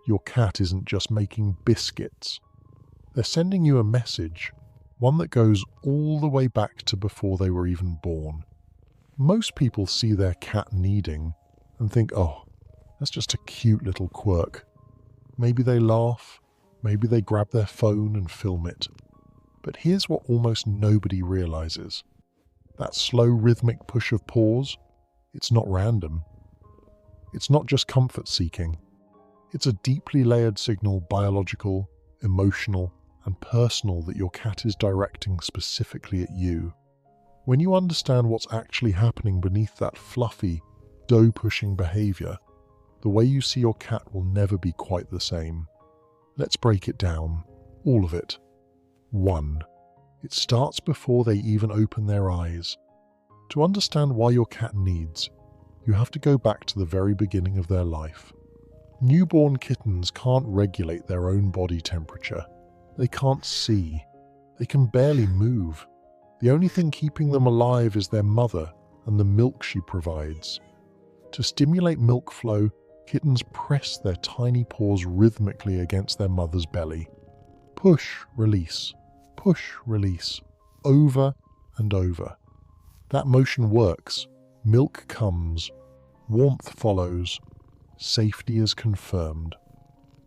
your cat isn't just making biscuits. They're sending you a message, one that goes all the way back to before they were even born. Most people see their cat kneading and think, oh, that's just a cute little quirk. Maybe they laugh, maybe they grab their phone and film it. But here's what almost nobody realizes. That slow rhythmic push of paws, it's not random. It's not just comfort seeking. It's a deeply layered signal, biological, emotional, and personal, that your cat is directing specifically at you. When you understand what's actually happening beneath that fluffy, dough-pushing behavior, the way you see your cat will never be quite the same. Let's break it down, all of it. 1. It starts before they even open their eyes. To understand why your cat kneads, you have to go back to the very beginning of their life. Newborn kittens can't regulate their own body temperature. They can't see. They can barely move. The only thing keeping them alive is their mother and the milk she provides. To stimulate milk flow, kittens press their tiny paws rhythmically against their mother's belly. Push, release, over and over. That motion works. Milk comes. Warmth follows. Safety is confirmed.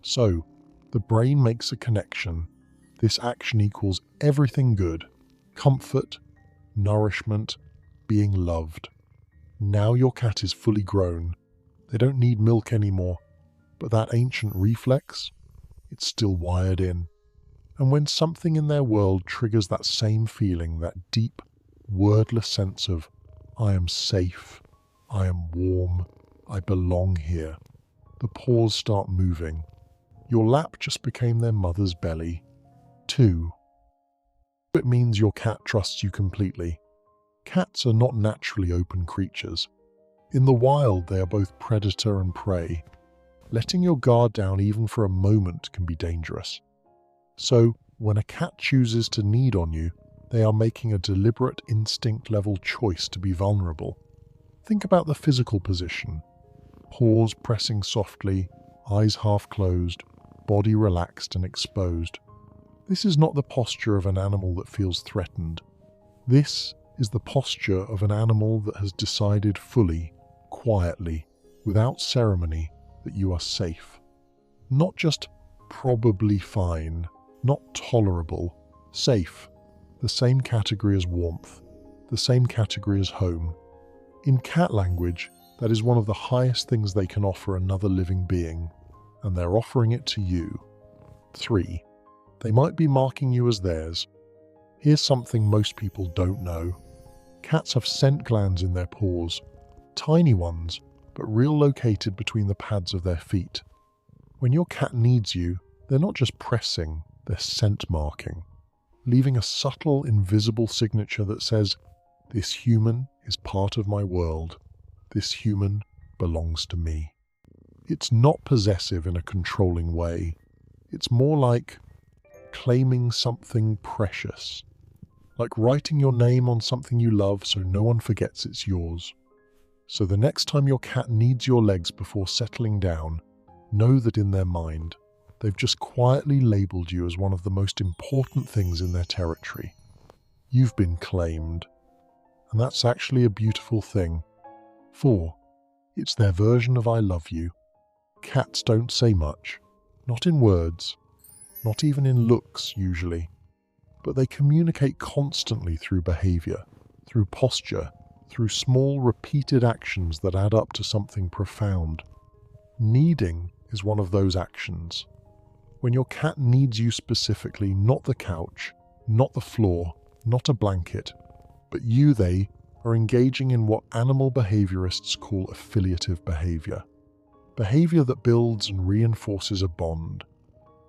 So, the brain makes a connection. This action equals everything good. Comfort, nourishment, being loved. Now your cat is fully grown. They don't need milk anymore. But that ancient reflex, it's still wired in. And when something in their world triggers that same feeling, that deep, wordless sense of, I am safe, I am warm, I belong here, the paws start moving. Your lap just became their mother's belly. 2. It means your cat trusts you completely. Cats are not naturally open creatures. In the wild, they are both predator and prey. Letting your guard down even for a moment can be dangerous. So, when a cat chooses to knead on you, they are making a deliberate instinct-level choice to be vulnerable. Think about the physical position. Paws pressing softly, eyes half closed, body relaxed and exposed. This is not the posture of an animal that feels threatened. This is the posture of an animal that has decided fully, quietly, without ceremony, that you are safe. Not just probably fine, not tolerable, safe. The same category as warmth, the same category as home. In cat language, that is one of the highest things they can offer another living being, and they're offering it to you. 3. They might be marking you as theirs. Here's something most people don't know. Cats have scent glands in their paws, tiny ones, but real located between the pads of their feet. When your cat needs you, they're not just pressing, they're scent marking, leaving a subtle, invisible signature that says, this human is part of my world. This human belongs to me. It's not possessive in a controlling way. It's more like claiming something precious, like writing your name on something you love so no one forgets it's yours. So the next time your cat needs your legs before settling down, know that in their mind, they've just quietly labeled you as one of the most important things in their territory. You've been claimed. And that's actually a beautiful thing. 4. It's their version of I love you. Cats don't say much. Not in words. Not even in looks, usually. But they communicate constantly through behavior, through posture, through small repeated actions that add up to something profound. Kneading is one of those actions. When your cat needs you specifically, not the couch, not the floor, not a blanket, but they are engaging in what animal behaviorists call affiliative behavior. Behavior that builds and reinforces a bond.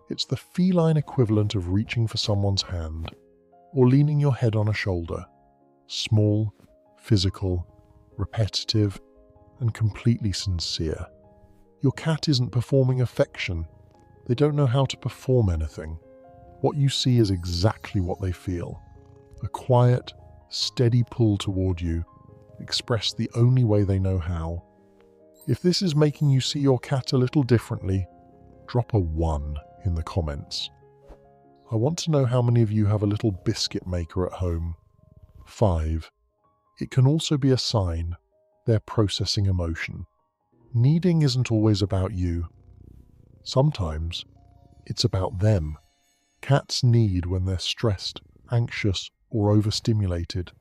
It's the feline equivalent of reaching for someone's hand, or leaning your head on a shoulder. Small, physical, repetitive, and completely sincere. Your cat isn't performing affection. They don't know how to perform anything. What you see is exactly what they feel. A quiet, steady pull toward you, expressed the only way they know how. If this is making you see your cat a little differently, drop a 1 in the comments. I want to know how many of you have a little biscuit maker at home. 5. It can also be a sign they're processing emotion. Kneading isn't always about you. Sometimes it's about them. Cats knead when they're stressed, anxious, or overstimulated,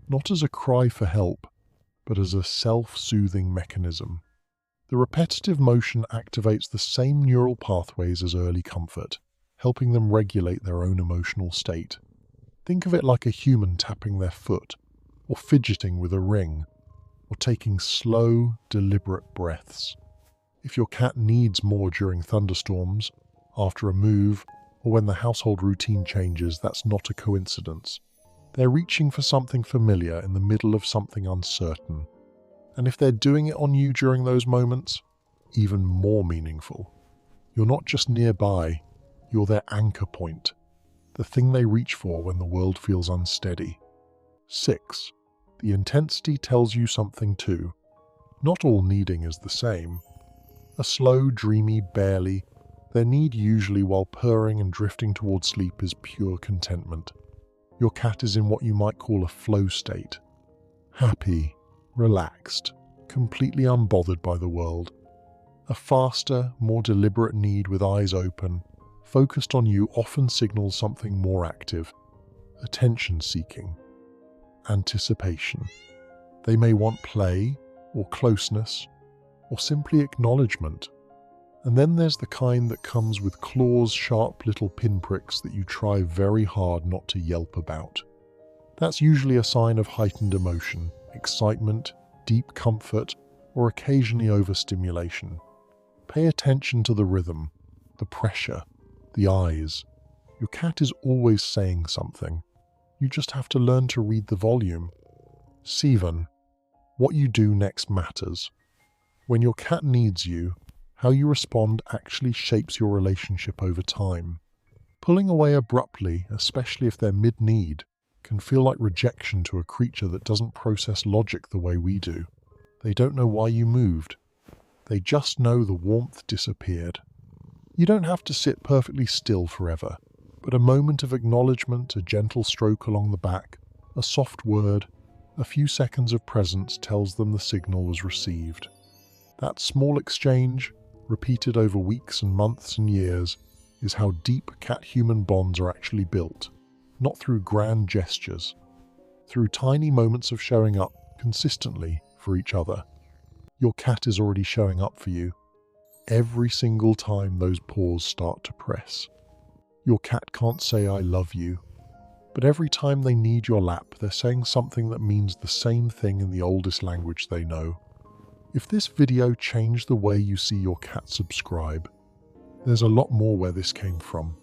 not as a cry for help, but as a self-soothing mechanism. The repetitive motion activates the same neural pathways as early comfort, helping them regulate their own emotional state. Think of it like a human tapping their foot, or fidgeting with a ring, or taking slow, deliberate breaths. If your cat needs more during thunderstorms, after a move, or when the household routine changes, that's not a coincidence. They're reaching for something familiar in the middle of something uncertain. And if they're doing it on you during those moments, even more meaningful. You're not just nearby, you're their anchor point, the thing they reach for when the world feels unsteady. 6. The intensity tells you something too. Not all kneading is the same. A slow, dreamy barely, their need usually while purring and drifting towards sleep is pure contentment. Your cat is in what you might call a flow state. Happy, relaxed, completely unbothered by the world. A faster, more deliberate need with eyes open, focused on you often signals something more active. Attention-seeking. Anticipation. They may want play, or closeness, or simply acknowledgement. And then there's the kind that comes with claws, sharp little pinpricks that you try very hard not to yelp about. That's usually a sign of heightened emotion, excitement, deep comfort, or occasionally overstimulation. Pay attention to the rhythm, the pressure, the eyes. Your cat is always saying something. You just have to learn to read the volume. 7. What you do next matters. When your cat needs you, how you respond actually shapes your relationship over time. Pulling away abruptly, especially if they're mid-need, can feel like rejection to a creature that doesn't process logic the way we do. They don't know why you moved. They just know the warmth disappeared. You don't have to sit perfectly still forever, but a moment of acknowledgement, a gentle stroke along the back, a soft word, a few seconds of presence tells them the signal was received. That small exchange, repeated over weeks and months and years, is how deep cat-human bonds are actually built, not through grand gestures, through tiny moments of showing up consistently for each other. Your cat is already showing up for you, every single time those paws start to press. Your cat can't say "I love you," but every time they need your lap, they're saying something that means the same thing in the oldest language they know. If this video changed the way you see your cat, subscribe. There's a lot more where this came from.